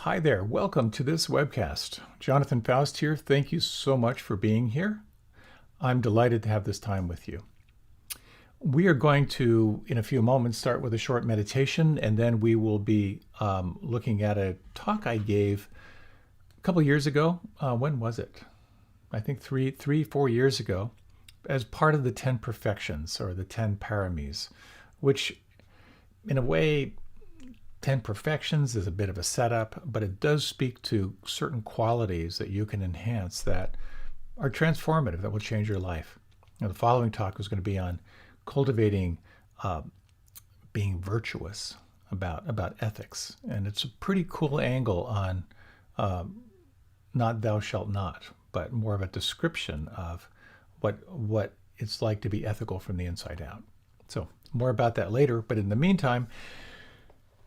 Hi there, welcome to this webcast. Jonathan Foust here. Thank you so much for being here. I'm delighted to have this time with you. We are going to, in a few moments, start with a short meditation, and then we will be looking at a talk I gave a couple years ago. When was it? I think 4 years ago, as part of the 10 perfections or the 10 paramis, which in a way, 10 perfections is a bit of a setup, but it does speak to certain qualities that you can enhance that are transformative, that will change your life. Now, the following talk is going to be on cultivating being virtuous, about ethics. And it's a pretty cool angle on not thou shalt not, but more of a description of what it's like to be ethical from the inside out. So more about that later, but in the meantime,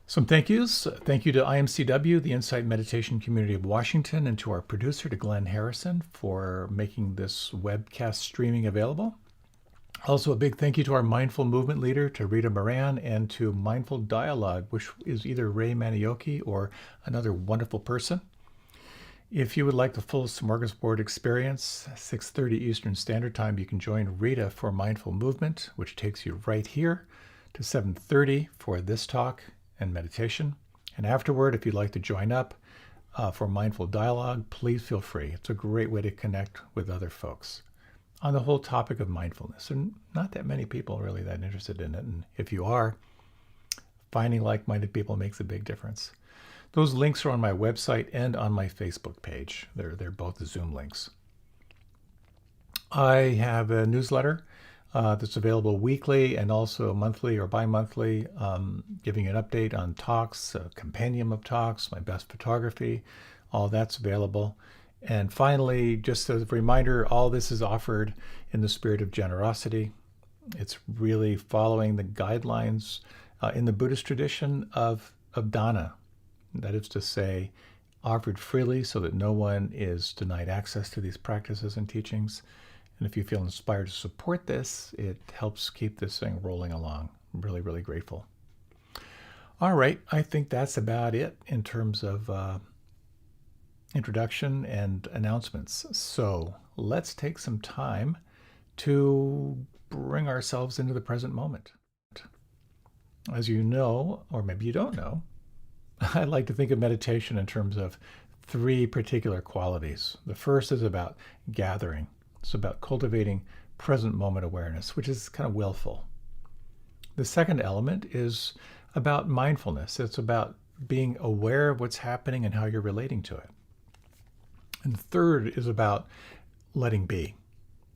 some thank yous. Thank you to IMCW, the Insight Meditation Community of Washington, and to our producer, to Glenn Harrison, for making this webcast streaming available. Also, a big thank you to our Mindful Movement leader, to Rita Moran, and to Mindful Dialogue, which is either Ray Manioki or another wonderful person. If you would like the full smorgasbord experience, 6:30 Eastern Standard Time, you can join Rita for Mindful Movement, which takes you right here to 7:30 for this talk and meditation. And afterward, if you'd like to join up for Mindful Dialogue, please feel free. It's a great way to connect with other folks on the whole topic of mindfulness. And not that many people are really that interested in it. And if you are, finding like-minded people makes a big difference. Those links are on my website and on my Facebook page. They're both the Zoom links. I have a newsletter that's available weekly and also monthly or bi-monthly, giving an update on talks, a compendium of talks, my best photography, all that's available. And finally, just as a reminder, all this is offered in the spirit of generosity. It's really following the guidelines in the Buddhist tradition of dana. That is to say, offered freely so that no one is denied access to these practices and teachings. And if you feel inspired to support this, it helps keep this thing rolling along. I'm really, really grateful. All right, I think that's about it in terms of introduction and announcements. So let's take some time to bring ourselves into the present moment. As you know, or maybe you don't know, I like to think of meditation in terms of three particular qualities. The first is about gathering. It's about cultivating present moment awareness, which is kind of willful. The second element is about mindfulness. It's about being aware of what's happening and how you're relating to it. And the third is about letting be.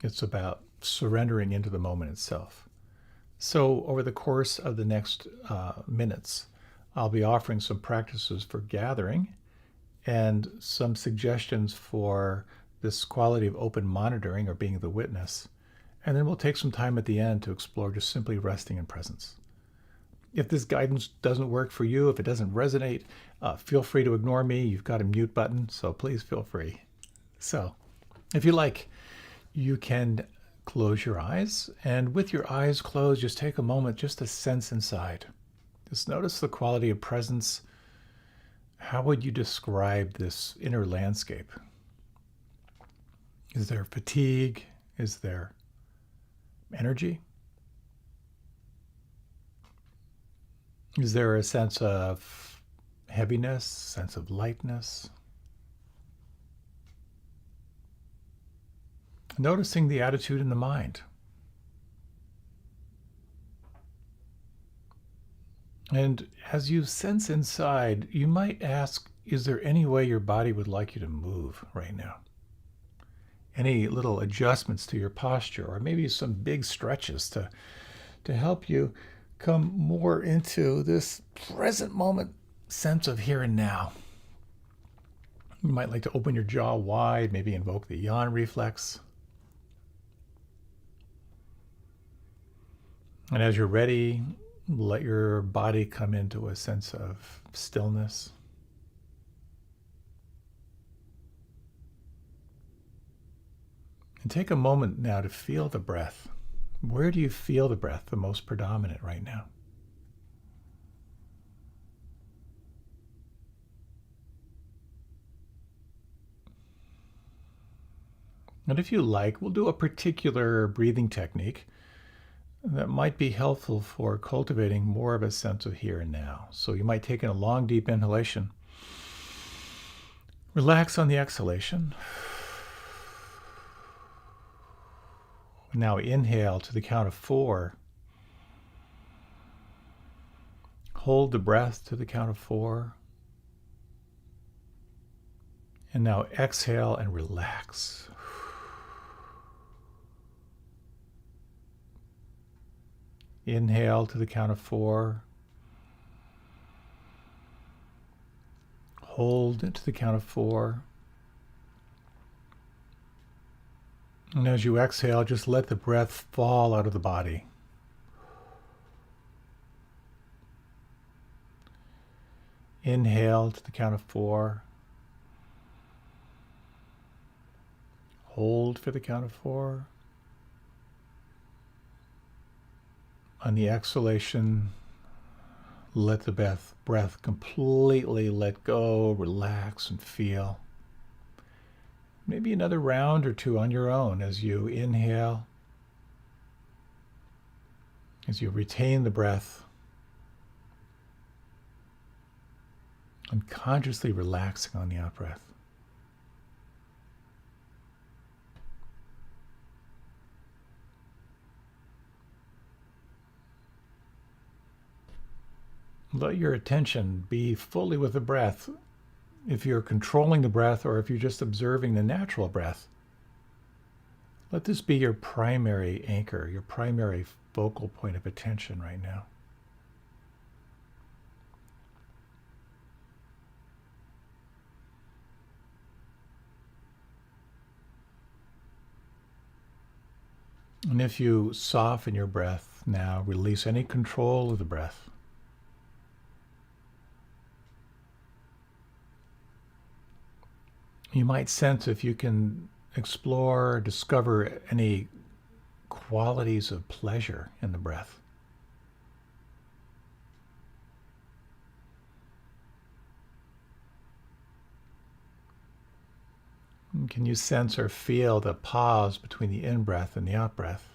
It's about surrendering into the moment itself. So over the course of the next minutes, I'll be offering some practices for gathering and some suggestions for this quality of open monitoring or being the witness. And then we'll take some time at the end to explore just simply resting in presence. If this guidance doesn't work for you, if it doesn't resonate, feel free to ignore me. You've got a mute button, so please feel free. So if you like, you can close your eyes, and with your eyes closed, just take a moment just to sense inside. Just notice the quality of presence. How would you describe this inner landscape? Is there fatigue? Is there energy? Is there a sense of heaviness, sense of lightness? Noticing the attitude in the mind. And as you sense inside, you might ask, is there any way your body would like you to move right now? Any little adjustments to your posture, or maybe some big stretches to help you come more into this present moment sense of here and now. You might like to open your jaw wide, maybe invoke the yawn reflex. And as you're ready, let your body come into a sense of stillness. And take a moment now to feel the breath. Where do you feel the breath the most predominant right now? And if you like, we'll do a particular breathing technique that might be helpful for cultivating more of a sense of here and now. So you might take in a long, deep inhalation. Relax on the exhalation. Now inhale to the count of 4. Hold the breath to the count of 4. And now exhale and relax. Inhale to the count of 4. Hold to the count of 4. And as you exhale, just let the breath fall out of the body. Inhale to the count of 4. Hold for the count of 4. On the exhalation, let the breath completely let go, relax, and feel. Maybe another round or two on your own as you inhale, as you retain the breath, and consciously relaxing on the out-breath. Let your attention be fully with the breath. If you're controlling the breath or if you're just observing the natural breath, let this be your primary anchor, your primary focal point of attention right now. And if you soften your breath now, release any control of the breath. You might sense if you can explore, discover any qualities of pleasure in the breath. And can you sense or feel the pause between the in-breath and the out-breath?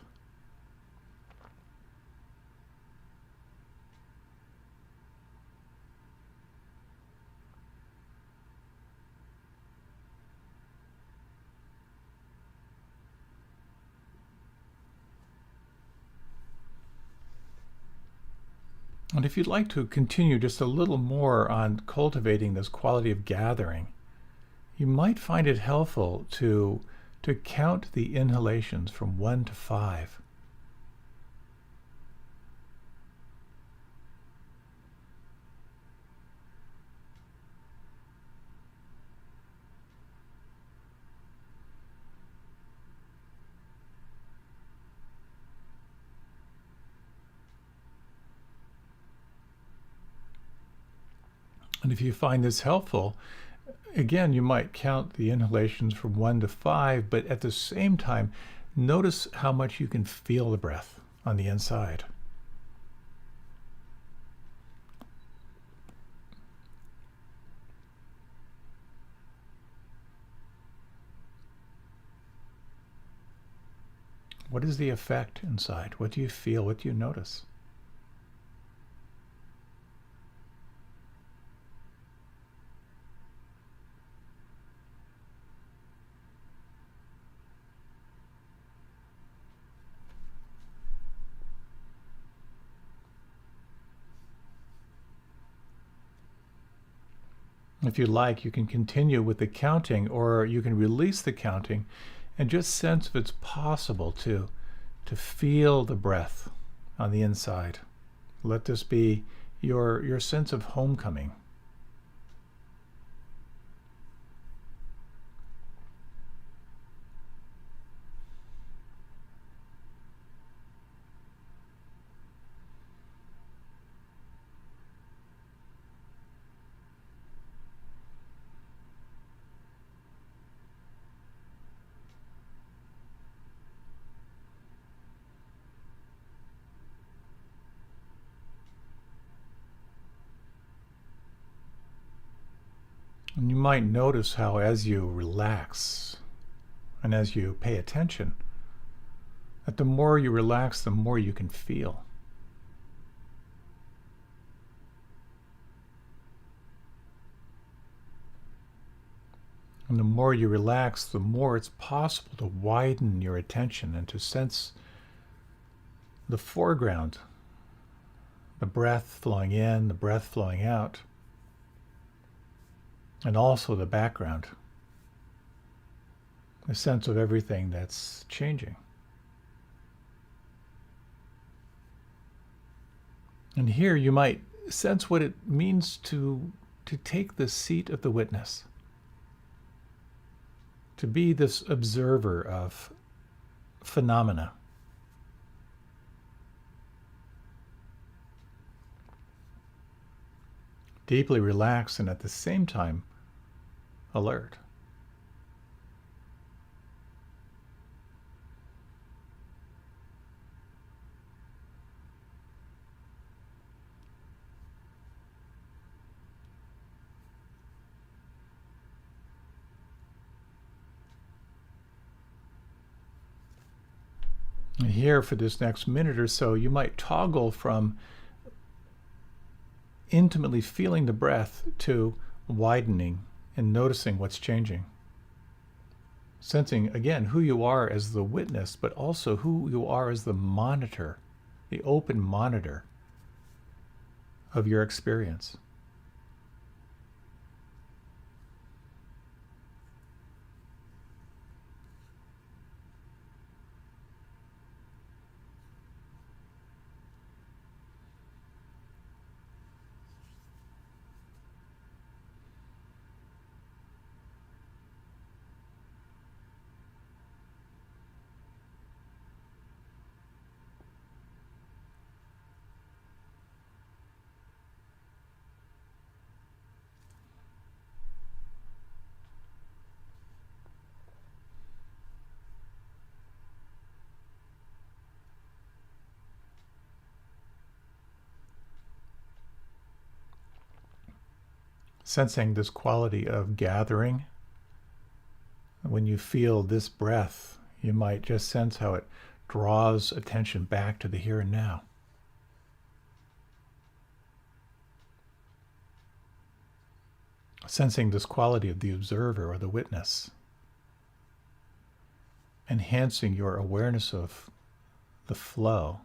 And if you'd like to continue just a little more on cultivating this quality of gathering, you might find it helpful to count the inhalations from 1 to 5. And if you find this helpful, again, you might count the inhalations from 1 to 5, but at the same time, notice how much you can feel the breath on the inside. What is the effect inside? What do you feel? What do you notice? If you like, you can continue with the counting, or you can release the counting and just sense if it's possible to feel the breath on the inside. Let this be your sense of homecoming. And you might notice how as you relax and as you pay attention, that the more you relax, the more you can feel. And the more you relax, the more it's possible to widen your attention and to sense the foreground, the breath flowing in, the breath flowing out, and also the background, the sense of everything that's changing. And here you might sense what it means to take the seat of the witness, to be this observer of phenomena. Deeply relaxed and at the same time alert. And here for this next minute or so, you might toggle from intimately feeling the breath to widening and noticing what's changing. Sensing, again, who you are as the witness, but also who you are as the monitor, the open monitor of your experience. Sensing this quality of gathering. When you feel this breath, you might just sense how it draws attention back to the here and now. Sensing this quality of the observer or the witness, enhancing your awareness of the flow.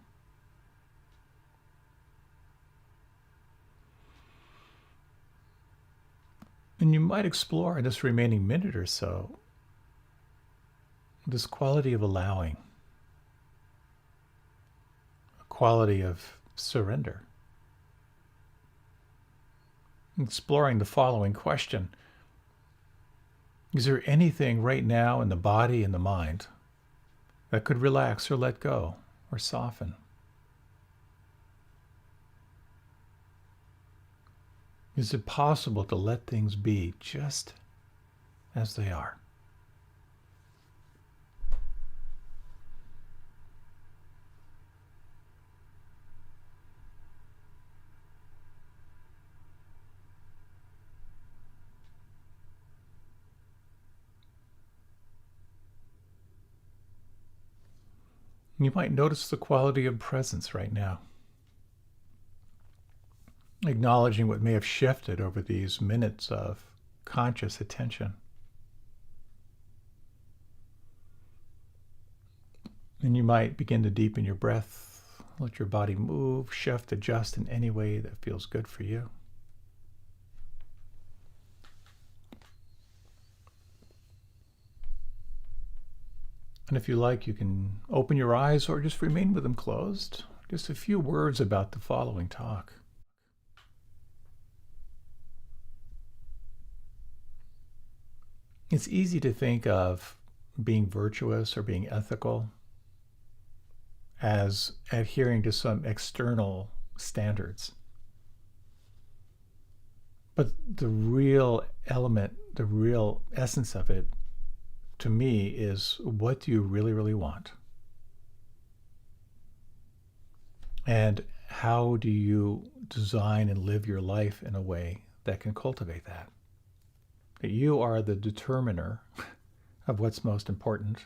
And you might explore in this remaining minute or so this quality of allowing, a quality of surrender. Exploring the following question: is there anything right now in the body and the mind that could relax or let go or soften? Is it possible to let things be just as they are? You might notice the quality of presence right now. Acknowledging what may have shifted over these minutes of conscious attention. And you might begin to deepen your breath, let your body move, shift, adjust in any way that feels good for you. And if you like, you can open your eyes or just remain with them closed. Just a few words about the following talk. It's easy to think of being virtuous or being ethical as adhering to some external standards. But the real element, the real essence of it, to me, is what do you really, really want? And how do you design and live your life in a way that can cultivate that? That you are the determiner of what's most important.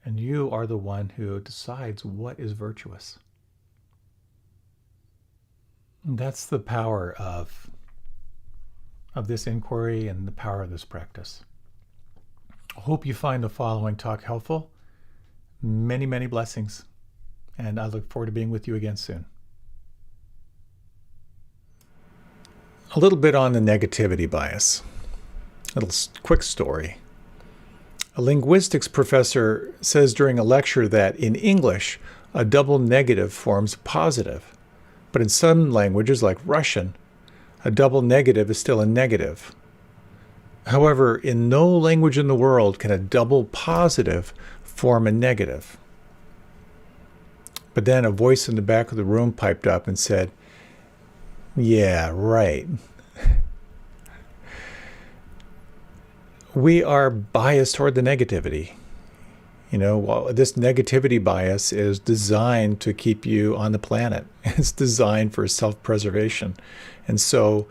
And you are the one who decides what is virtuous. And that's the power of this inquiry and the power of this practice. I hope you find the following talk helpful. Many, many blessings. And I look forward to being with you again soon. A little bit on the negativity bias. A little quick story. A linguistics professor says during a lecture that in English, a double negative forms a positive. But in some languages, like Russian, a double negative is still a negative. However, in no language in the world can a double positive form a negative. But then a voice in the back of the room piped up and said, "Yeah, right." We are biased toward the negativity. This negativity bias is designed to keep you on the planet. It's designed for self-preservation. And so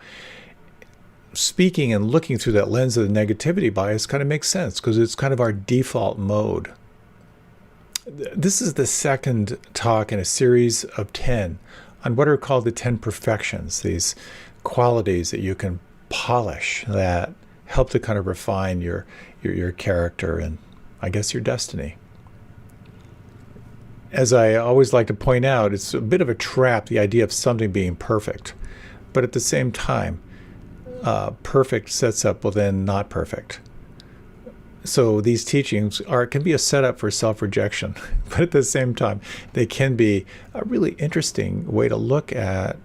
speaking and looking through that lens of the negativity bias kind of makes sense because it's kind of our default mode. This is the second talk in a series of 10 on what are called the 10 perfections, these qualities that you can polish that help to kind of refine your character and, I guess, your destiny. As I always like to point out, it's a bit of a trap, the idea of something being perfect. But at the same time, perfect sets up, well then, not perfect. So these teachings can be a setup for self-rejection, but at the same time, they can be a really interesting way to look at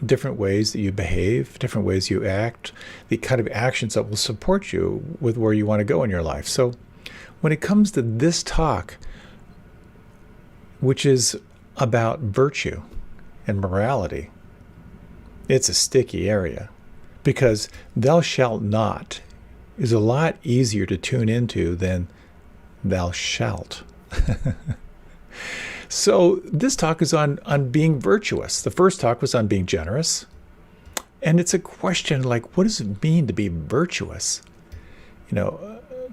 different ways that you behave, different ways you act, the kind of actions that will support you with where you want to go in your life. So when it comes to this talk, which is about virtue and morality, it's a sticky area because thou shalt not is a lot easier to tune into than thou shalt. So this talk is on being virtuous. The first talk was on being generous. And it's a question like, what does it mean to be virtuous?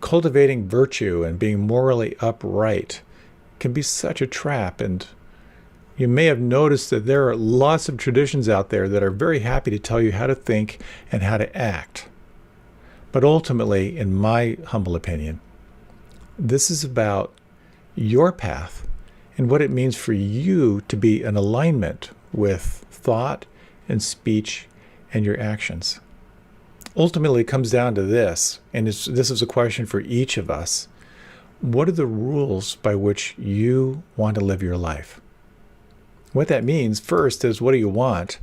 Cultivating virtue and being morally upright can be such a trap. And you may have noticed that there are lots of traditions out there that are very happy to tell you how to think and how to act. But ultimately, in my humble opinion, this is about your path and what it means for you to be in alignment with thought and speech and your actions. Ultimately, it comes down to this, and this is a question for each of us. What are the rules by which you want to live your life? What that means first is, what do you want?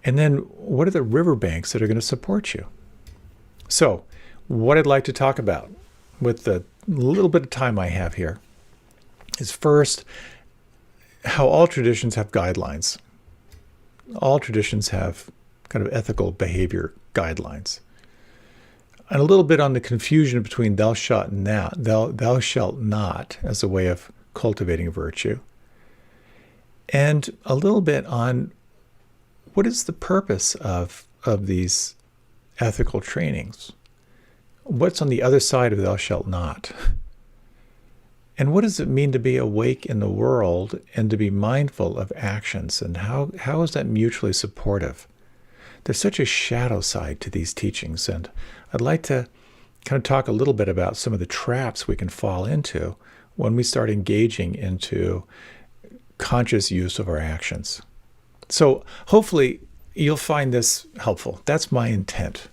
And then what are the riverbanks that are going to support you? So what I'd like to talk about with the little bit of time I have here is first, how all traditions have guidelines. All traditions have kind of ethical behavior guidelines. And a little bit on the confusion between thou shalt not as a way of cultivating virtue. And a little bit on what is the purpose of these ethical trainings? What's on the other side of thou shalt not? And what does it mean to be awake in the world and to be mindful of actions? And how is that mutually supportive? There's such a shadow side to these teachings. And I'd like to kind of talk a little bit about some of the traps we can fall into when we start engaging into conscious use of our actions. So hopefully you'll find this helpful. That's my intent.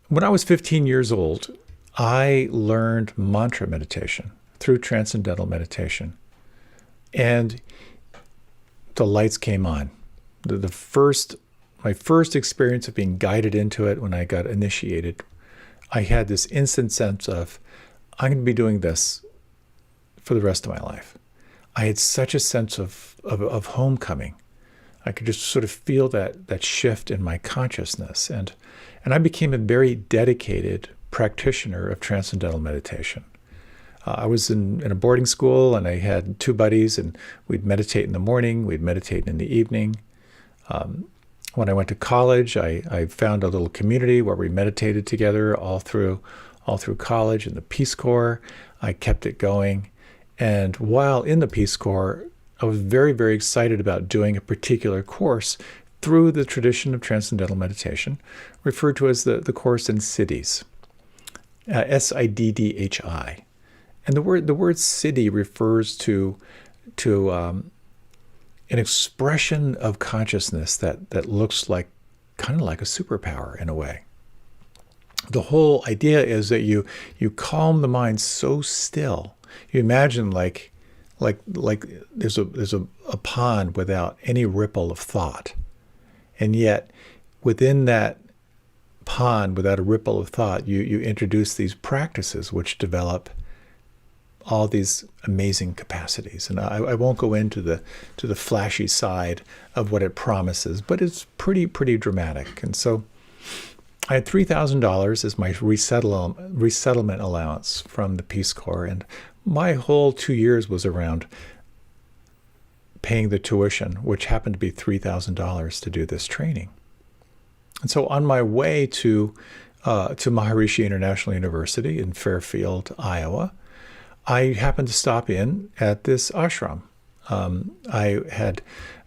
When I was 15 years old, I learned mantra meditation through transcendental meditation. And the lights came on. My first experience of being guided into it when I got initiated, I had this instant sense of, I'm going to be doing this for the rest of my life. I had such a sense of homecoming. I could just sort of feel that shift in my consciousness. And I became a very dedicated practitioner of transcendental meditation. I was in a boarding school, and I had two buddies, and we'd meditate in the morning, we'd meditate in the evening. When I went to college, I found a little community where we meditated together all through college. In the Peace Corps, I kept it going. And while in the Peace Corps, I was very, very excited about doing a particular course through the tradition of transcendental meditation, referred to as the course in Siddhis, Siddhi. And the word Siddhi refers to an expression of consciousness that looks like kind of like a superpower in a way. The whole idea is that you calm the mind so still. You imagine like there's a pond without any ripple of thought. And yet within that pond without a ripple of thought, you introduce these practices which develop all these amazing capacities. And I won't go into the flashy side of what it promises, but it's pretty dramatic. And so I had $3,000 as my resettlement allowance from the Peace Corps, and my whole 2 years was around paying the tuition, which happened to be $3,000 to do this training. And so on my way to Maharishi International University in Fairfield, Iowa, I happened to stop in at this ashram. I had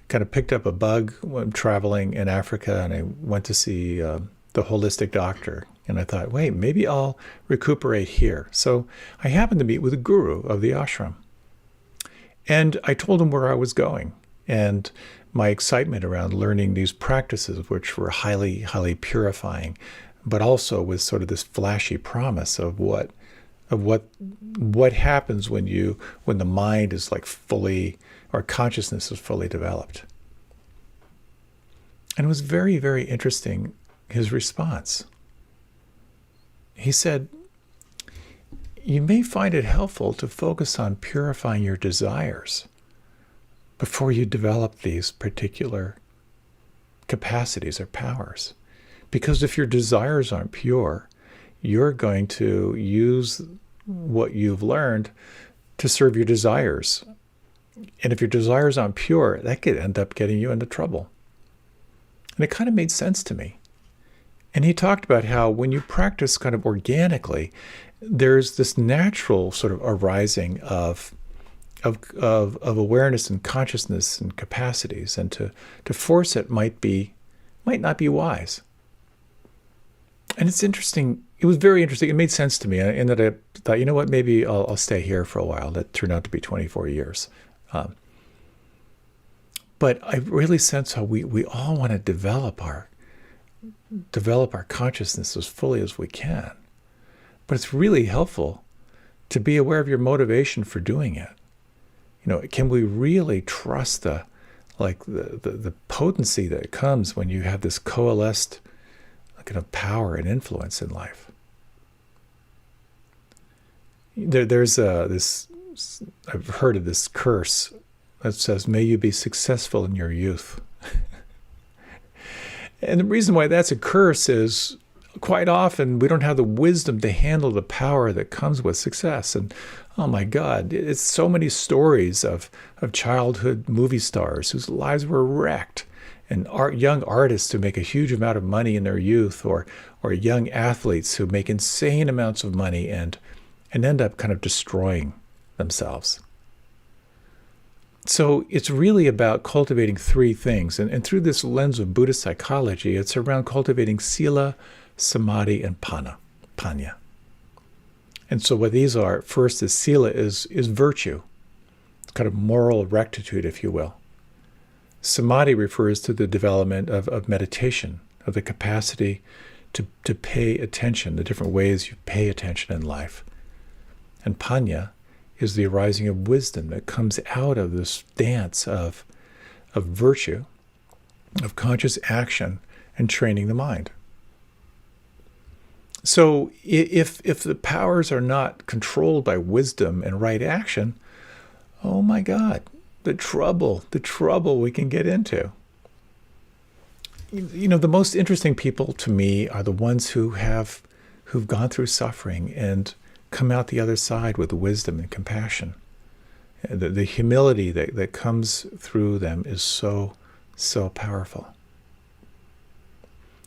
kind of picked up a bug when traveling in Africa, and I went to see the holistic doctor. And I thought, wait, maybe I'll recuperate here. So I happened to meet with the guru of the ashram. And I told him where I was going and my excitement around learning these practices, which were highly, highly purifying, but also with sort of this flashy promise of what happens when the mind is like fully, or consciousness is fully developed. And it was very, very interesting, his response. He said, you may find it helpful to focus on purifying your desires before you develop these particular capacities or powers. Because if your desires aren't pure, you're going to use what you've learned to serve your desires. And if your desires aren't pure, that could end up getting you into trouble. And it kind of made sense to me. And he talked about how when you practice kind of organically, there's this natural sort of arising of awareness and consciousness and capacities, and to force it might not be wise. And it's interesting. It was very interesting. It made sense to me, in that I thought, you know what, maybe I'll stay here for a while. That turned out to be 24 years. But I really sense how we all want to develop our consciousness as fully as we can. But it's really helpful to be aware of your motivation for doing it. You know, can we really trust the potency that comes when you have this coalesced kind of power and influence in life? There's this, I've heard of this curse that says, may you be successful in your youth. And the reason why that's a curse is quite often we don't have the wisdom to handle the power that comes with success. And oh my God, it's so many stories of childhood movie stars whose lives were wrecked, and young artists who make a huge amount of money in their youth, or young athletes who make insane amounts of money and end up kind of destroying themselves. So it's really about cultivating three things. And through this lens of Buddhist psychology, it's around cultivating sila, samadhi, and panya. And so what these are, first is sila is virtue. It's kind of moral rectitude, if you will. Samadhi refers to the development of meditation, of the capacity to pay attention, the different ways you pay attention in life. And panya is the arising of wisdom that comes out of this dance of virtue, of conscious action, and training the mind. So if the powers are not controlled by wisdom and right action, oh my God, the trouble we can get into. You know, the most interesting people to me are the ones who've gone through suffering and come out the other side with wisdom and compassion. The humility that comes through them is so powerful.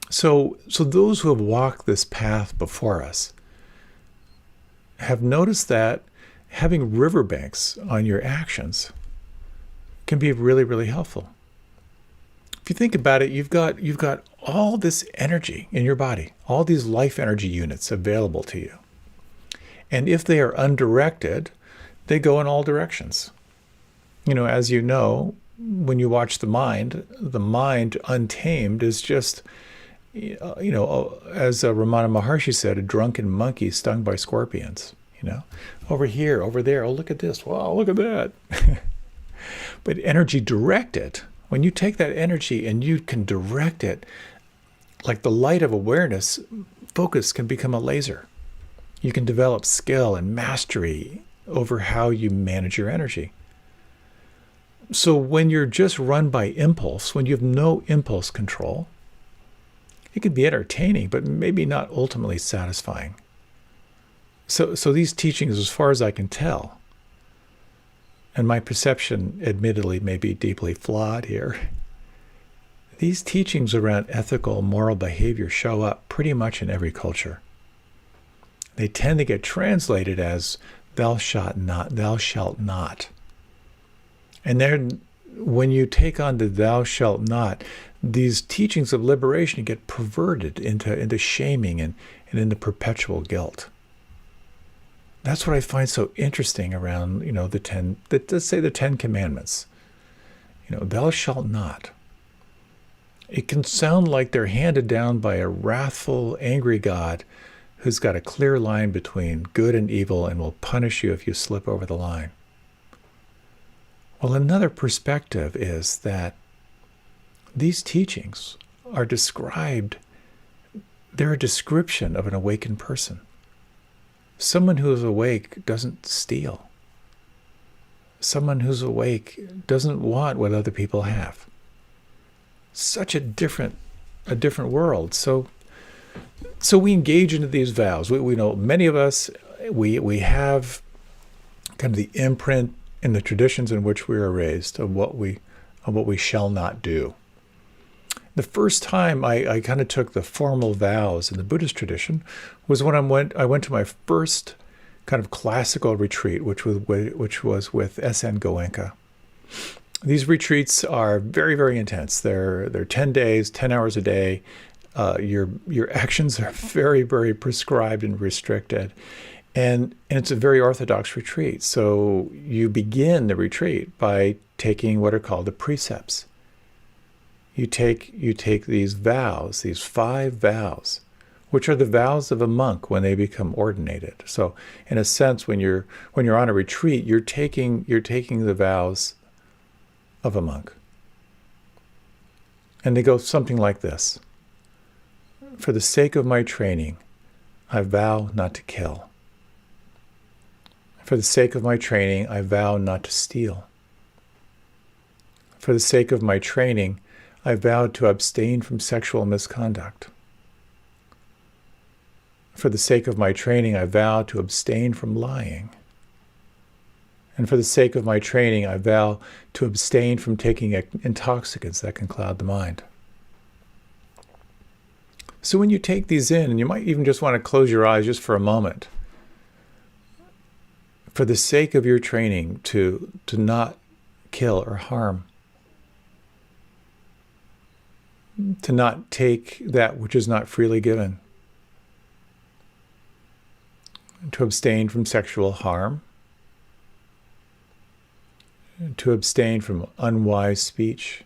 So those who have walked this path before us have noticed that having riverbanks on your actions can be really, really helpful. If you think about it, you've got all this energy in your body, all these life energy units available to you. And if they are undirected, they go in all directions. As you know, when you watch the mind untamed is just, as Ramana Maharshi said, a drunken monkey stung by scorpions. Over here, over there, oh, look at this, wow, look at that. But energy directed, when you take that energy and you can direct it, like the light of awareness, focus can become a laser. You can develop skill and mastery over how you manage your energy. So when you're just run by impulse, when you have no impulse control, it can be entertaining, but maybe not ultimately satisfying. So these teachings, as far as I can tell, and my perception admittedly may be deeply flawed here, these teachings around ethical, moral behavior show up pretty much in every culture. They tend to get translated as thou shalt not, thou shalt not. And then when you take on the thou shalt not, these teachings of liberation get perverted into shaming and into perpetual guilt. That's what I find so interesting around, let's say the 10 Commandments. Thou shalt not. It can sound like they're handed down by a wrathful, angry God who's got a clear line between good and evil and will punish you if you slip over the line. Well, another perspective is that these teachings are they're a description of an awakened person. Someone who is awake doesn't steal. Someone who's awake doesn't want what other people have. Such a different world. So we engage into these vows. We know many of us, we have kind of the imprint in the traditions in which we are raised of what we shall not do. The first time I kind of took the formal vows in the Buddhist tradition was when I went to my first kind of classical retreat, which was with S.N. Goenka. These retreats are very, very intense. They're 10 days, 10 hours a day. Your actions are very, very prescribed and restricted. And it's a very orthodox retreat. So you begin the retreat by taking what are called the precepts. You take these vows, these 5 vows, which are the vows of a monk when they become ordinated. So in a sense, when you're on a retreat, you're taking the vows of a monk. And they go something like this. For the sake of my training, I vow not to kill. For the sake of my training, I vow not to steal. For the sake of my training, I vowed to abstain from sexual misconduct. For the sake of my training, I vow to abstain from lying. And for the sake of my training, I vow to abstain from taking intoxicants that can cloud the mind. So when you take these in, and you might even just want to close your eyes just for a moment, for the sake of your training to not kill or harm, to not take that which is not freely given, to abstain from sexual harm, to abstain from unwise speech,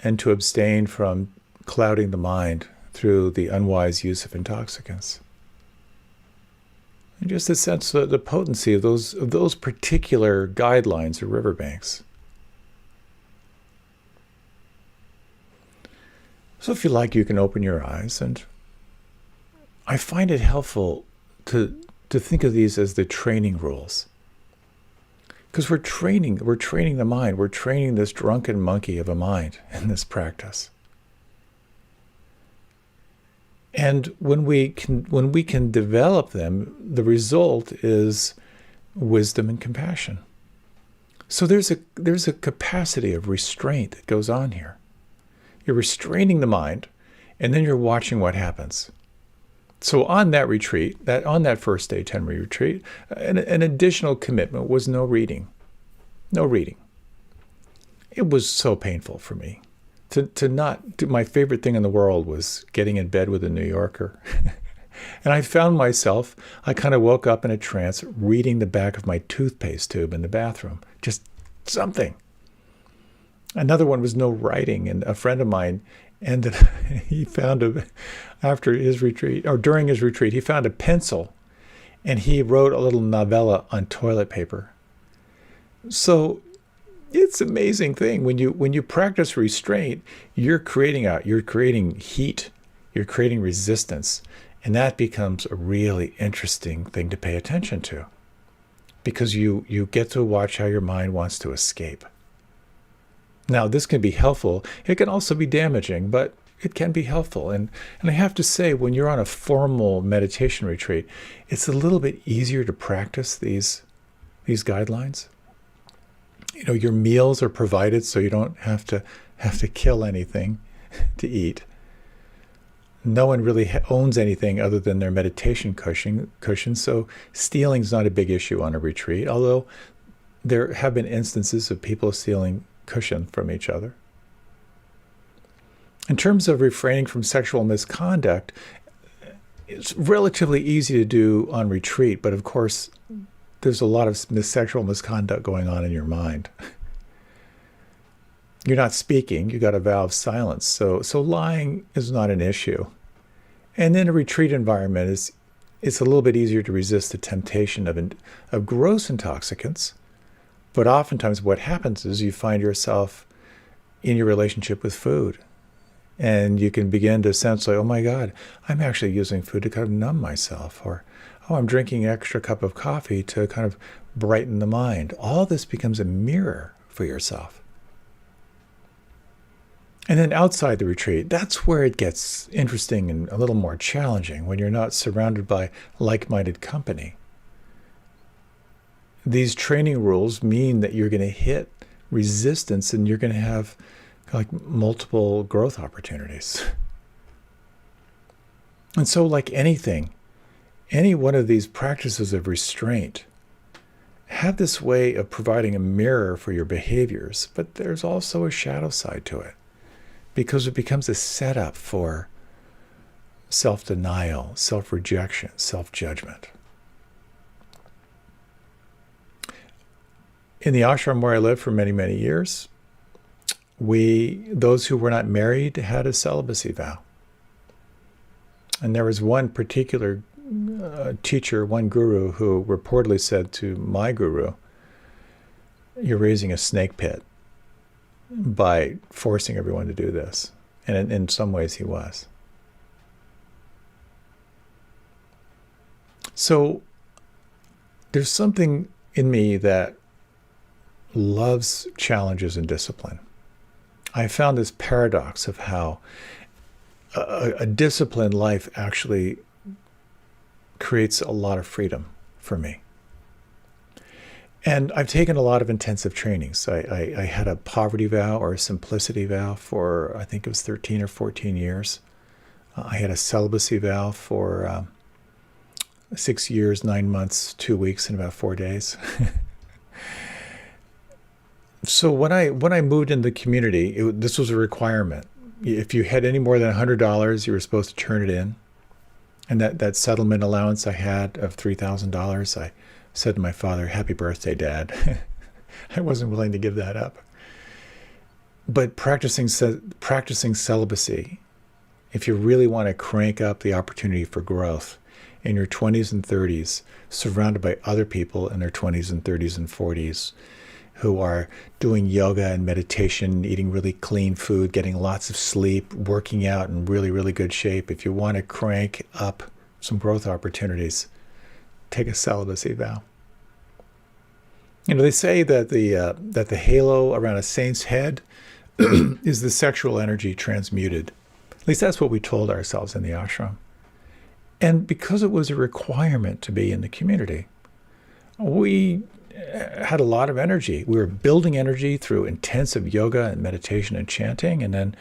and to abstain from clouding the mind through the unwise use of intoxicants. And just the sense of the potency of those particular guidelines or riverbanks. So if you like, you can open your eyes, and I find it helpful to think of these as the training rules. Because we're training the mind. We're training this drunken monkey of a mind in this practice. And when we can develop them, the result is wisdom and compassion. So there's a capacity of restraint that goes on here. You're restraining the mind, and then you're watching what happens. So on that retreat, on that first day 10 retreat, an additional commitment was no reading. No reading. It was so painful for me. My favorite thing in the world was getting in bed with a New Yorker. And I found myself, I kind of woke up in a trance reading the back of my toothpaste tube in the bathroom. Just something. Another one was no writing. And a friend of mine he found after his retreat, or during his retreat, he found a pencil and he wrote a little novella on toilet paper. So it's an amazing thing. When you practice restraint, you're creating heat, you're creating resistance. And that becomes a really interesting thing to pay attention to, because you get to watch how your mind wants to escape. Now, this can be helpful. It can also be damaging, but it can be helpful. And I have to say, when you're on a formal meditation retreat, it's a little bit easier to practice these guidelines. Your meals are provided, so you don't have to kill anything to eat. No one really owns anything other than their meditation cushion, so stealing's not a big issue on a retreat, although there have been instances of people stealing cushion from each other. In terms of refraining from sexual misconduct, it's relatively easy to do on retreat, but of course, there's a lot of sexual misconduct going on in your mind. You're not speaking, you got a vow of silence, so lying is not an issue. And in a retreat environment, it's a little bit easier to resist the temptation of gross intoxicants. But oftentimes what happens is you find yourself in your relationship with food. And you can begin to sense like, oh my God, I'm actually using food to kind of numb myself. Or, oh, I'm drinking an extra cup of coffee to kind of brighten the mind. All this becomes a mirror for yourself. And then outside the retreat, that's where it gets interesting and a little more challenging, when you're not surrounded by like-minded company. These training rules mean that you're going to hit resistance and you're going to have like multiple growth opportunities. And so like anything, any one of these practices of restraint have this way of providing a mirror for your behaviors, but there's also a shadow side to it, because it becomes a setup for self-denial, self-rejection, self-judgment. In the ashram where I lived for many, many years, those who were not married had a celibacy vow. And there was one particular teacher, one guru, who reportedly said to my guru, "You're raising a snake pit by forcing everyone to do this." And in some ways he was. So there's something in me that loves challenges and discipline. I found this paradox of how a disciplined life actually creates a lot of freedom for me. And I've taken a lot of intensive trainings. I had a poverty vow or a simplicity vow for, I think it was 13 or 14 years. I had a celibacy vow for 6 years, 9 months, 2 weeks, and about 4 days. So when I moved into the community, this was a requirement. If you had any more than $100, you were supposed to turn it in. And that settlement allowance I had of $3,000, I said to my father, "Happy birthday, Dad." I wasn't willing to give that up. But practicing celibacy, if you really want to crank up the opportunity for growth in your 20s and 30s, surrounded by other people in their 20s and 30s and 40s, who are doing yoga and meditation, eating really clean food, getting lots of sleep, working out in really, really good shape. If you want to crank up some growth opportunities, take a celibacy vow. They say that the halo around a saint's head is the sexual energy transmuted. At least that's what we told ourselves in the ashram. And because it was a requirement to be in the community, we had a lot of energy. We were building energy through intensive yoga and meditation and chanting, and then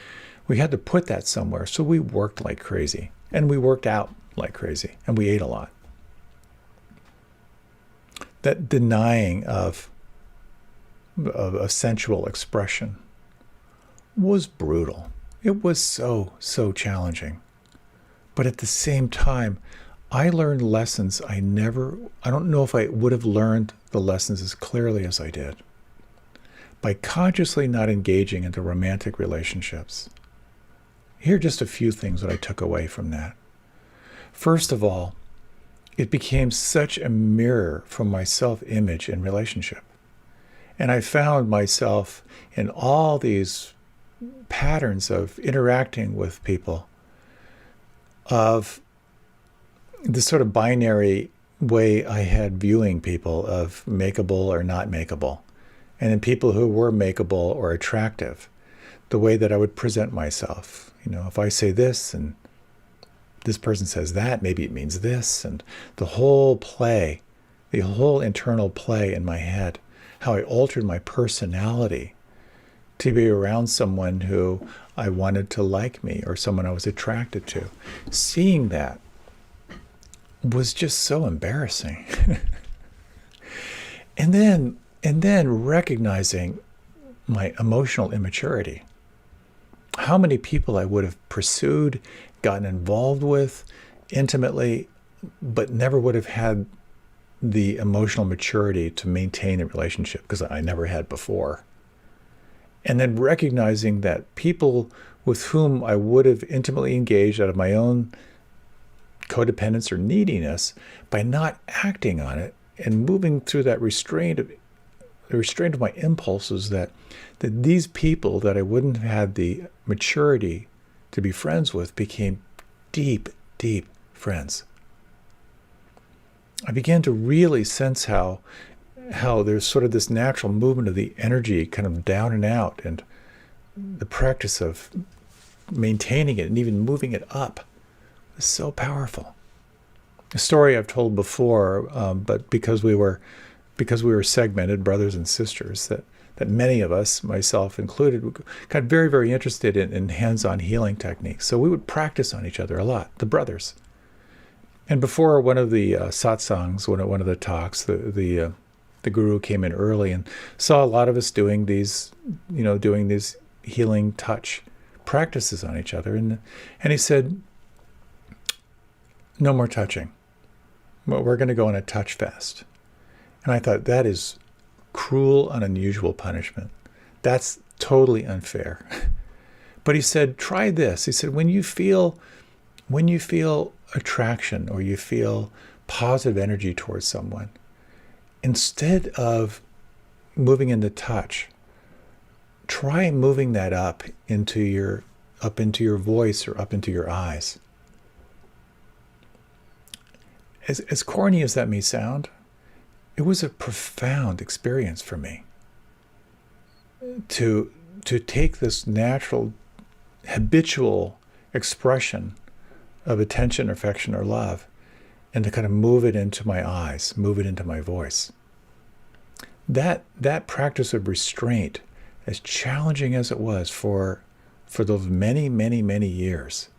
We had to put that somewhere. So we worked like crazy, and we worked out like crazy, and we ate a lot. That denying of a sensual expression was brutal. It was so challenging. But at the same time, I learned lessons I don't know if I would have learned the lessons as clearly as I did. By consciously not engaging into romantic relationships. Here are just a few things that I took away from that. First of all, it became such a mirror for my self-image in relationship. And I found myself in all these patterns of interacting with people, of this sort of binary way I had viewing people of makeable or not makeable. And in people who were makeable or attractive, the way that I would present myself. If I say this and this person says that, maybe it means this. And the whole internal play in my head, how I altered my personality to be around someone who I wanted to like me or someone I was attracted to. Seeing that was just so embarrassing. And then recognizing my emotional immaturity. How many people I would have pursued, gotten involved with intimately, but never would have had the emotional maturity to maintain a relationship because I never had before. And then recognizing that people with whom I would have intimately engaged out of my own codependence or neediness, by not acting on it and moving through that restraint of my impulses, that these people that I wouldn't have had the maturity to be friends with became deep, deep friends. I began to really sense how there's sort of this natural movement of the energy kind of down and out, and the practice of maintaining it and even moving it up is so powerful. A story I've told before, but because we were segmented brothers and sisters, that many of us, myself included, got very, very interested in hands-on healing techniques. So we would practice on each other a lot, the brothers. And before one of the satsangs, one of the talks, the guru came in early and saw a lot of us doing these healing touch practices on each other. And he said, no more touching. We're going to go on a touch fast. And I thought, that is cruel and unusual punishment. That's totally unfair. But he said, try this. He said, when you feel attraction or you feel positive energy towards someone, instead of moving into touch, try moving that up into your voice or up into your eyes. As corny as that may sound, it was a profound experience for me to take this natural, habitual expression of attention, affection, or love, and to kind of move it into my eyes, move it into my voice. That practice of restraint, as challenging as it was for those many, many, many years,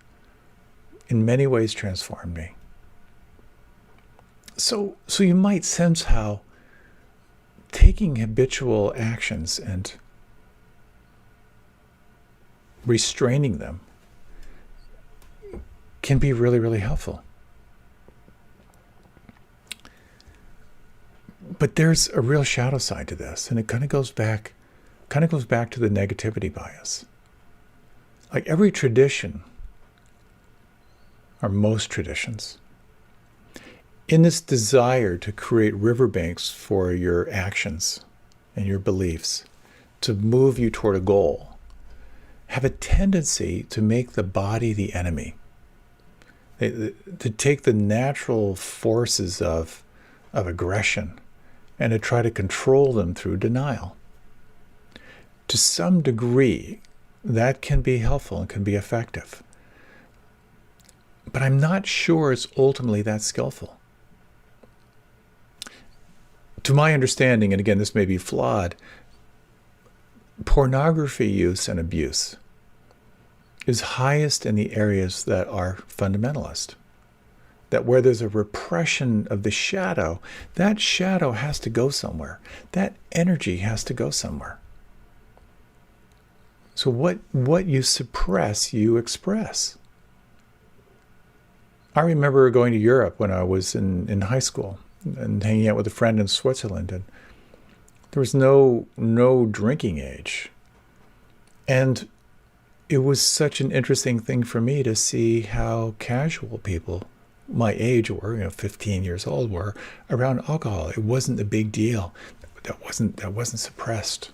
in many ways transformed me. So you might sense how taking habitual actions and restraining them can be really, really helpful. But there's a real shadow side to this, and it kind of goes back to the negativity bias. Like every tradition, or most traditions, in this desire to create riverbanks for your actions and your beliefs, to move you toward a goal, have a tendency to make the body the enemy. To take the natural forces of aggression and to try to control them through denial. To some degree, that can be helpful and can be effective. But I'm not sure it's ultimately that skillful. To my understanding, and again, this may be flawed, pornography use and abuse is highest in the areas that are fundamentalist. That where there's a repression of the shadow, that shadow has to go somewhere. That energy has to go somewhere. So what you suppress, you express. I remember going to Europe when I was in high school and hanging out with a friend in Switzerland, and there was no drinking age. And it was such an interesting thing for me to see how casual people my age were, 15 years old, were around alcohol. It wasn't a big deal. That wasn't suppressed.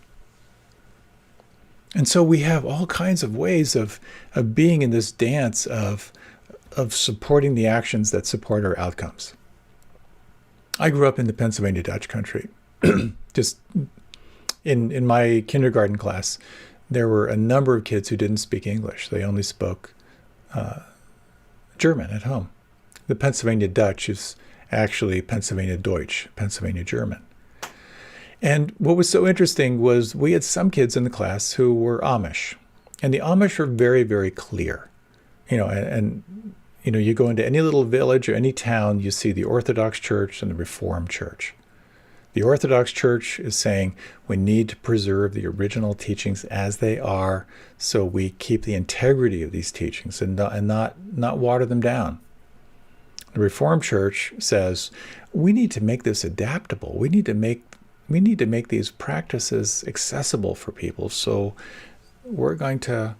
And so we have all kinds of ways of being in this dance of supporting the actions that support our outcomes. I grew up in the Pennsylvania Dutch country. Just in my kindergarten class, there were a number of kids who didn't speak English. They only spoke German at home. The Pennsylvania Dutch is actually Pennsylvania Deutsch, Pennsylvania German. And what was so interesting was we had some kids in the class who were Amish. And the Amish are very, very clear. You go into any little village or any town, you see the Orthodox Church and the Reformed Church. The Orthodox Church is saying we need to preserve the original teachings as they are, so we keep the integrity of these teachings and not water them down. The Reformed Church says we need to make this adaptable. We need to make these practices accessible for people. So we're going to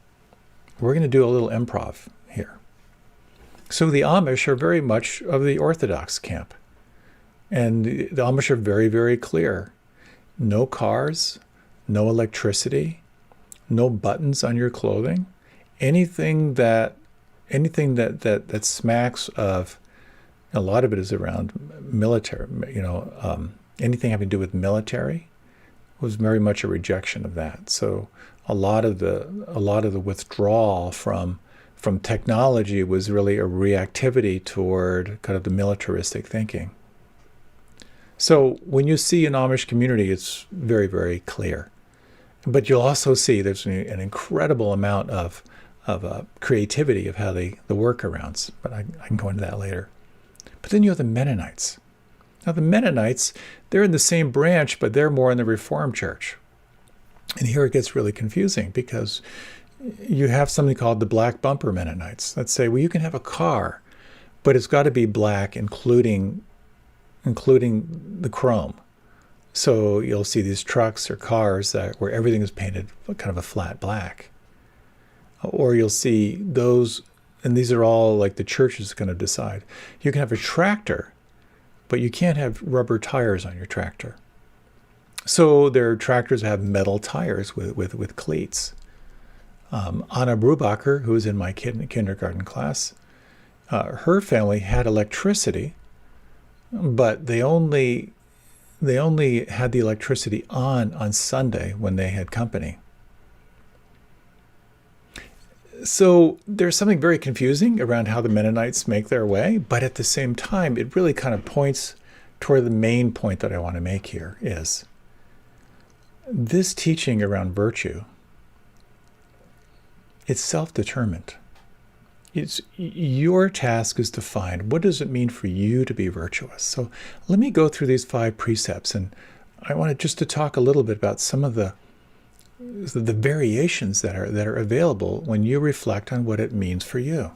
do a little improv here. So the Amish are very much of the Orthodox camp. And the Amish are very, very clear. No cars, no electricity, no buttons on your clothing. Anything that smacks of, a lot of it is around military, anything having to do with military was very much a rejection of that. So a lot of the withdrawal from technology was really a reactivity toward kind of the militaristic thinking. So when you see an Amish community, it's very, very clear. But you'll also see there's an incredible amount of creativity of how the workarounds. But I can go into that later. But then you have the Mennonites. Now the Mennonites, they're in the same branch, but they're more in the Reformed Church. And here it gets really confusing because you have something called the black bumper Mennonites that say, well, you can have a car, but it's got to be black, including the chrome. So you'll see these trucks or cars where everything is painted kind of a flat black. Or you'll see those, and these are all like the church is going to decide. You can have a tractor, but you can't have rubber tires on your tractor. So their tractors have metal tires with cleats. Anna Brubacher, who was in my kindergarten class, her family had electricity, but they only had the electricity on Sunday when they had company. So there's something very confusing around how the Mennonites make their way, but at the same time, it really kind of points toward the main point that I want to make here is this teaching around virtue. It's self-determined. It's your task is to find what does it mean for you to be virtuous. So let me go through these 5 precepts, and I wanted just to talk a little bit about some of the variations that are available when you reflect on what it means for you.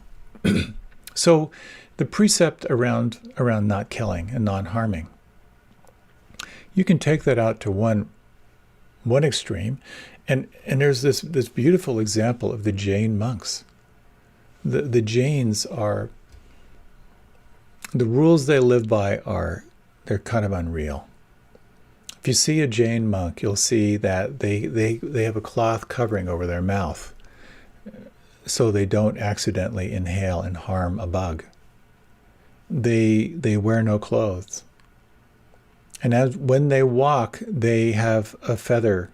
So the precept around not killing and non-harming, you can take that out to one extreme, and there's this beautiful example of the Jain monks. The Jains are, the rules they live by they're kind of unreal. If you see a Jain monk, you'll see that they have a cloth covering over their mouth so they don't accidentally inhale and harm a bug. They wear no clothes. And when they walk, they have a feather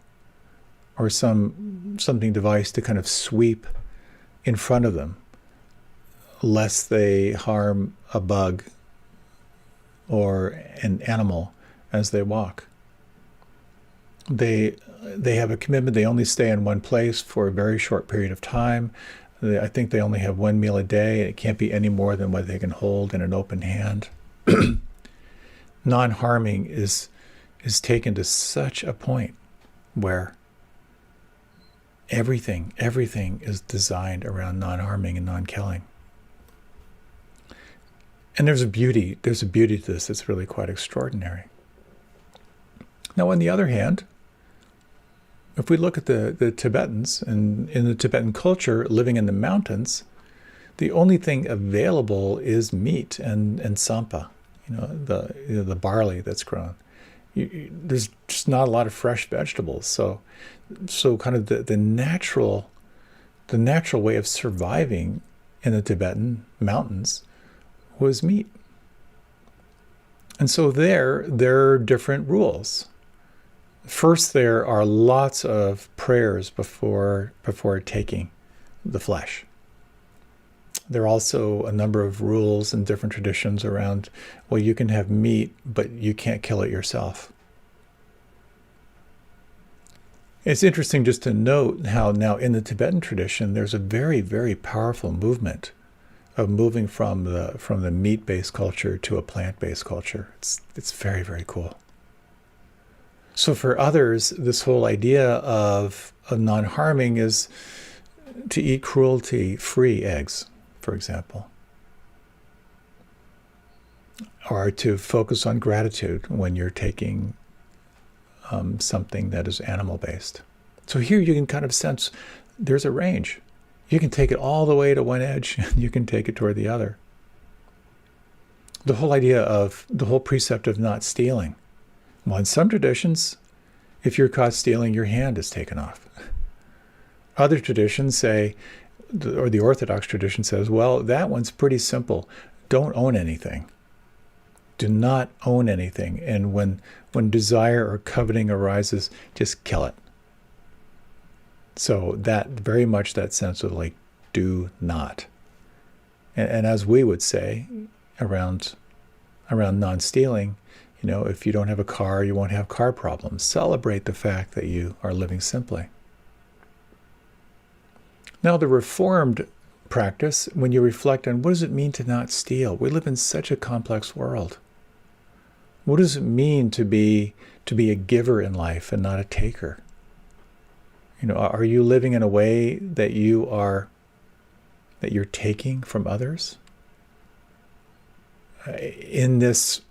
or something device to kind of sweep in front of them, lest they harm a bug or an animal as they walk. They have a commitment. They only stay in one place for a very short period of time. I think they only have one meal a day. It can't be any more than what they can hold in an open hand. Non-harming is taken to such a point where everything is designed around non-harming and non-killing. And there's a beauty to this that's really quite extraordinary. Now, on the other hand, if we look at the Tibetans, and in the Tibetan culture, living in the mountains, the only thing available is meat and sampa, the barley that's grown. There's just not a lot of fresh vegetables. So kind of the natural way of surviving in the Tibetan mountains was meat. And so there are different rules. First, there are lots of prayers before taking the flesh. There are also a number of rules and different traditions around, well, you can have meat, but you can't kill it yourself. It's interesting just to note how now in the Tibetan tradition, there's a very, very powerful movement of moving from the meat-based culture to a plant-based culture. It's very, very cool. So for others, this whole idea of non-harming is to eat cruelty-free eggs, for example, or to focus on gratitude when you're taking something that is animal-based. So here you can kind of sense there's a range. You can take it all the way to one edge, and you can take it toward the other. The whole idea of the whole precept of not stealing. Well, in some traditions, if you're caught stealing, your hand is taken off. Other traditions say, or the Orthodox tradition says, well, that one's pretty simple. Don't own anything. Do not own anything. And when desire or coveting arises, just kill it. So that very much that sense of like, do not. And as we would say around non-stealing, if you don't have a car, you won't have car problems. Celebrate the fact that you are living simply. Now, the Reformed practice, when you reflect on what does it mean to not steal? We live in such a complex world. What does it mean to be a giver in life and not a taker? Are you living in a way that you're taking from others? In this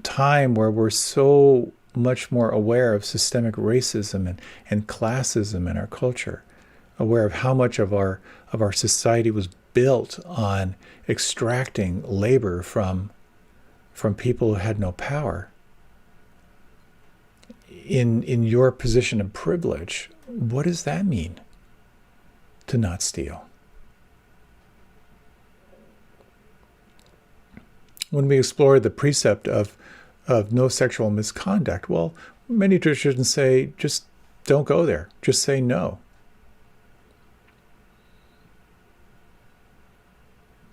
time where we're so much more aware of systemic racism and classism in our culture, aware of how much of our society was built on extracting labor from people who had no power. In your position of privilege, what does that mean to not steal? When we explore the precept of no sexual misconduct, well, many traditions say just don't go there. Just say no.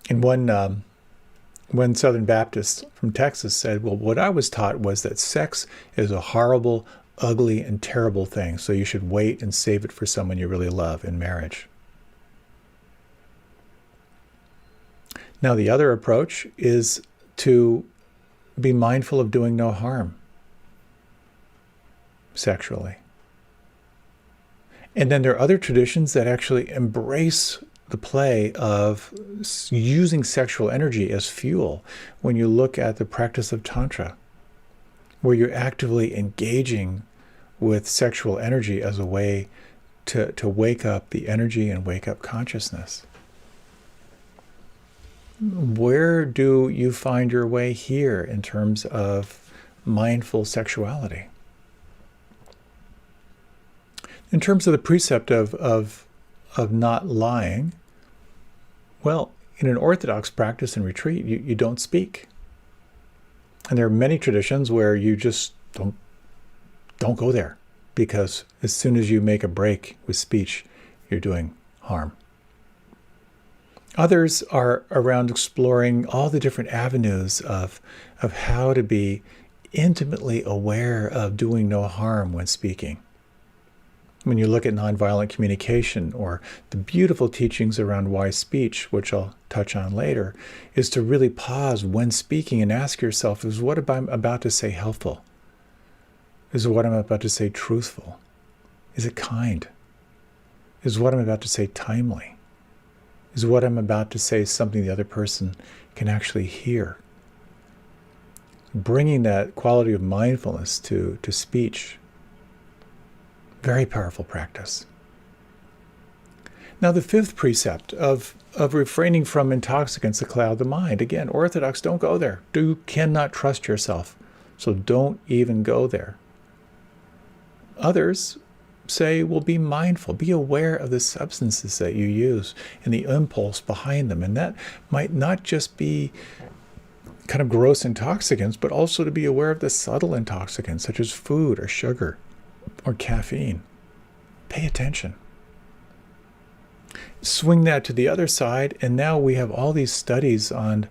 And one Southern Baptist from Texas said, well, what I was taught was that sex is a horrible, ugly, and terrible thing, so you should wait and save it for someone you really love in marriage. Now, the other approach is to be mindful of doing no harm sexually. And then there are other traditions that actually embrace the play of using sexual energy as fuel. When you look at the practice of Tantra, where you're actively engaging with sexual energy as a way to wake up the energy and wake up consciousness. Where do you find your way here in terms of mindful sexuality? In terms of the precept of not lying, well, in an Orthodox practice and retreat, you don't speak. And there are many traditions where you just don't go there, because as soon as you make a break with speech, you're doing harm. Others are around exploring all the different avenues of how to be intimately aware of doing no harm when speaking. When you look at nonviolent communication or the beautiful teachings around wise speech, which I'll touch on later, is to really pause when speaking and ask yourself, is what I'm about to say helpful? Is what I'm about to say truthful? Is it kind? Is what I'm about to say timely? Is what I'm about to say something the other person can actually hear? Bringing that quality of mindfulness to speech. Very powerful practice. Now, the fifth precept of refraining from intoxicants that cloud the mind. Again, Orthodox, don't go there. You cannot trust yourself, so don't even go there. Others say, well, be mindful. Be aware of the substances that you use and the impulse behind them. And that might not just be kind of gross intoxicants, but also to be aware of the subtle intoxicants, such as food or sugar or caffeine. Pay attention. Swing that to the other side, and now we have all these studies on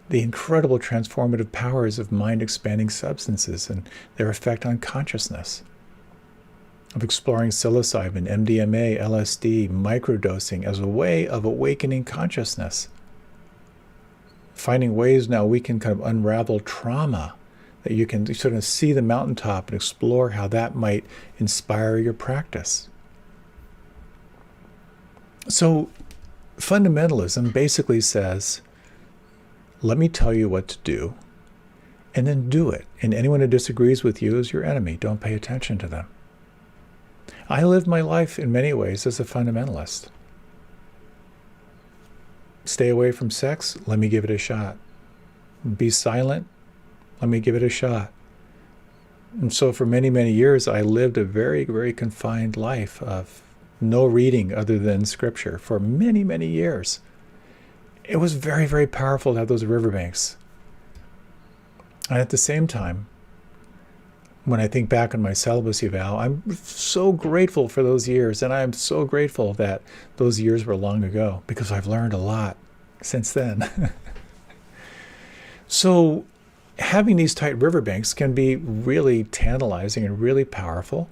the incredible transformative powers of mind-expanding substances and their effect on consciousness, of exploring psilocybin, MDMA, LSD, microdosing as a way of awakening consciousness, finding ways now we can kind of unravel trauma, that you can sort of see the mountaintop and explore how that might inspire your practice. So fundamentalism basically says, let me tell you what to do, and then do it. And anyone who disagrees with you is your enemy. Don't pay attention to them. I lived my life in many ways as a fundamentalist. Stay away from sex, let me give it a shot. Be silent, let me give it a shot. And so for many, many years, I lived a very, very confined life of no reading other than scripture for many, many years. It was very, very powerful to have those riverbanks. And at the same time, when I think back on my celibacy vow, I'm so grateful for those years. And I'm so grateful that those years were long ago, because I've learned a lot since then. So having these tight riverbanks can be really tantalizing and really powerful,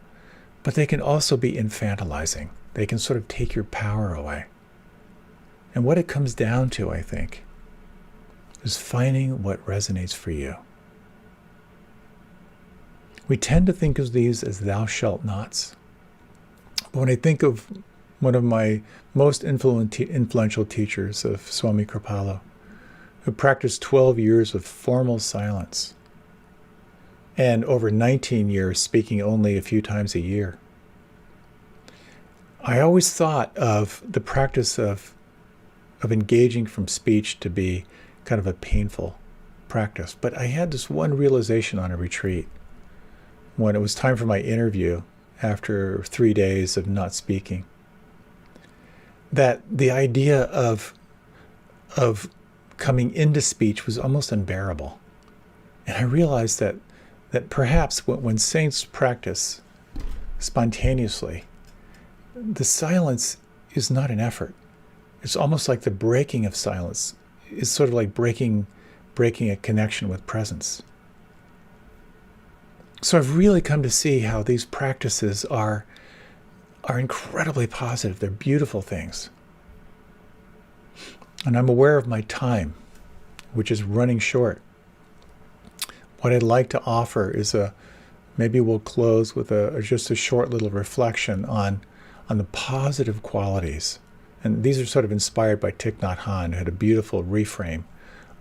but they can also be infantilizing. They can sort of take your power away. And what it comes down to, I think, is finding what resonates for you. We tend to think of these as thou shalt nots. But when I think of one of my most influential teachers, of Swami Kripalu, who practiced 12 years of formal silence and over 19 years speaking only a few times a year, I always thought of the practice of engaging from speech to be kind of a painful practice. But I had this one realization on a retreat when it was time for my interview after 3 days of not speaking, that the idea of coming into speech was almost unbearable. And I realized that perhaps when saints practice spontaneously, the silence is not an effort. It's almost like the breaking of silence is sort of like breaking a connection with presence. So I've really come to see how these practices are incredibly positive. They're beautiful things. And I'm aware of my time, which is running short. What I'd like to offer is maybe we'll close with just a short little reflection on the positive qualities. And these are sort of inspired by Thich Nhat Hanh, who had a beautiful reframe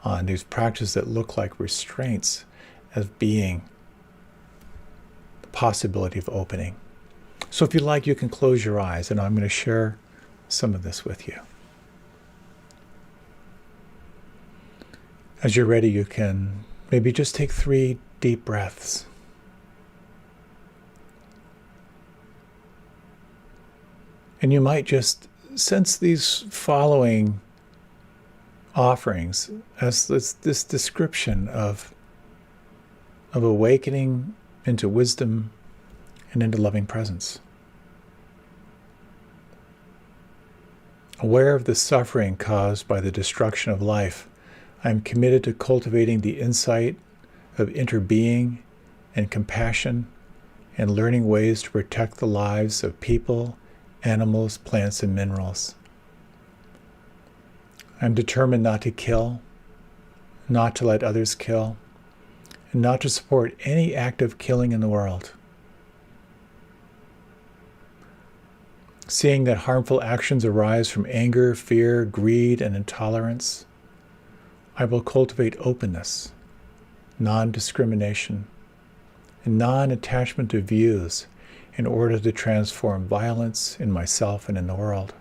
on these practices that look like restraints as being the possibility of opening. So if you like, you can close your eyes, and I'm going to share some of this with you. As you're ready, you can maybe just take 3 deep breaths. And you might just sense these following offerings as this description of awakening into wisdom and into loving presence. Aware of the suffering caused by the destruction of life, I am committed to cultivating the insight of interbeing and compassion and learning ways to protect the lives of people, animals, plants, and minerals. I'm determined not to kill, not to let others kill, and not to support any act of killing in the world. Seeing that harmful actions arise from anger, fear, greed, and intolerance, I will cultivate openness, non-discrimination, and non-attachment to views in order to transform violence in myself and in the world.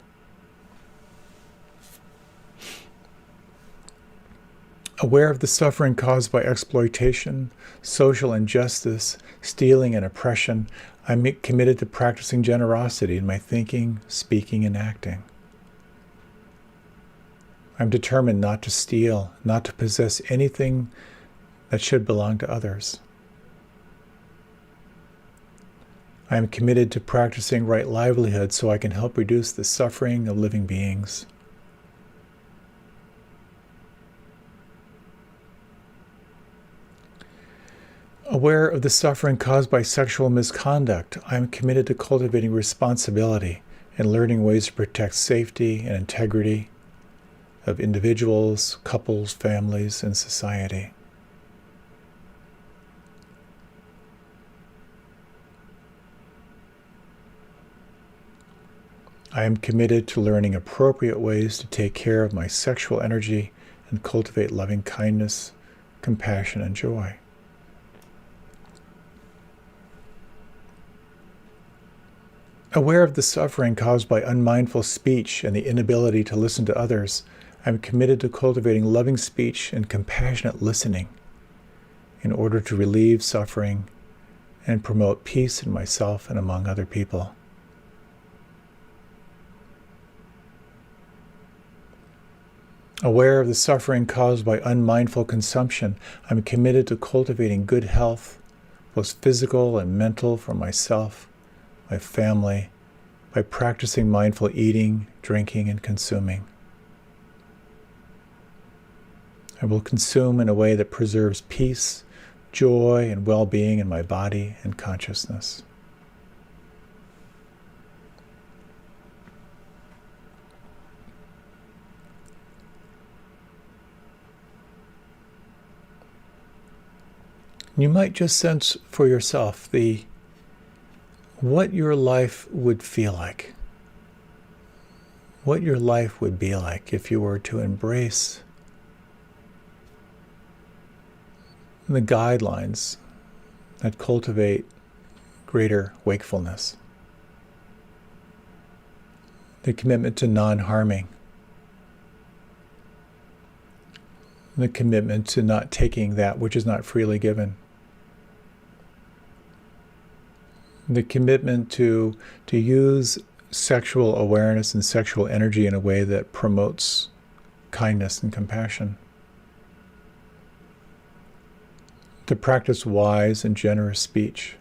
Aware of the suffering caused by exploitation, social injustice, stealing, and oppression, I'm committed to practicing generosity in my thinking, speaking, and acting. I'm determined not to steal, not to possess anything that should belong to others. I am committed to practicing right livelihood so I can help reduce the suffering of living beings. Aware of the suffering caused by sexual misconduct, I am committed to cultivating responsibility and learning ways to protect safety and integrity of individuals, couples, families, and society. I am committed to learning appropriate ways to take care of my sexual energy and cultivate loving kindness, compassion, and joy. Aware of the suffering caused by unmindful speech and the inability to listen to others, I am committed to cultivating loving speech and compassionate listening in order to relieve suffering and promote peace in myself and among other people. Aware of the suffering caused by unmindful consumption, I am committed to cultivating good health, both physical and mental, for myself, my family, by practicing mindful eating, drinking, and consuming. I will consume in a way that preserves peace, joy, and well-being in my body and consciousness. You might just sense for yourself what your life would feel like, what your life would be like if you were to embrace the guidelines that cultivate greater wakefulness, the commitment to non-harming, the commitment to not taking that which is not freely given, the commitment to use sexual awareness and sexual energy in a way that promotes kindness and compassion, to practice wise and generous speech,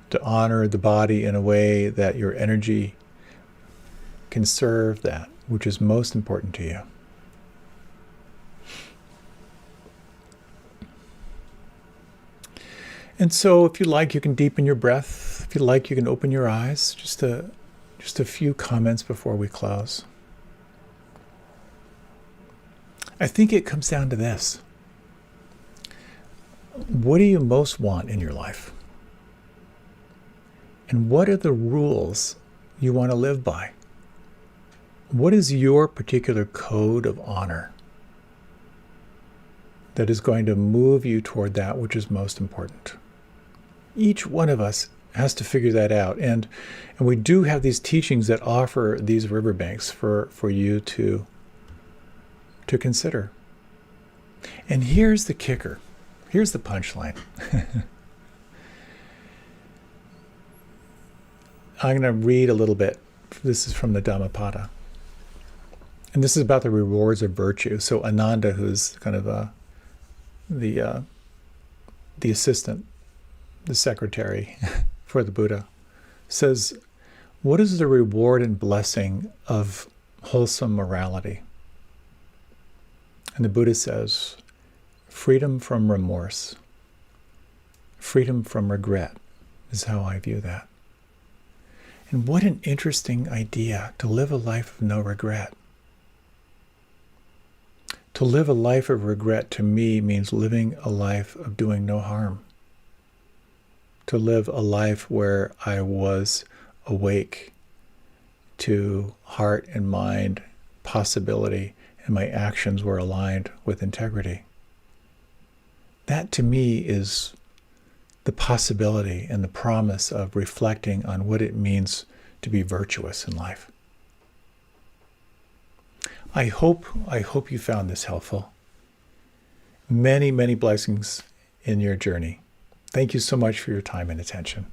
to honor the body in a way that your energy can serve that which is most important to you. And so if you like, you can deepen your breath. If you like, you can open your eyes. Just a few comments before we close. I think it comes down to this. What do you most want in your life? And what are the rules you want to live by? What is your particular code of honor that is going to move you toward that which is most important? Each one of us has to figure that out. And we do have these teachings that offer these riverbanks for you to consider. And here's the kicker. Here's the punchline. I'm going to read a little bit. This is from the Dhammapada. And this is about the rewards of virtue. So Ananda, who's kind of the assistant, the secretary for the Buddha, says, what is the reward and blessing of wholesome morality? And the Buddha says, freedom from remorse, freedom from regret is how I view that. And what an interesting idea to live a life of no regret. To live a life of regret to me means living a life of doing no harm. To live a life where I was awake to heart and mind possibility and my actions were aligned with integrity. That to me is the possibility and the promise of reflecting on what it means to be virtuous in life. I hope you found this helpful. Many, many blessings in your journey. Thank you so much for your time and attention.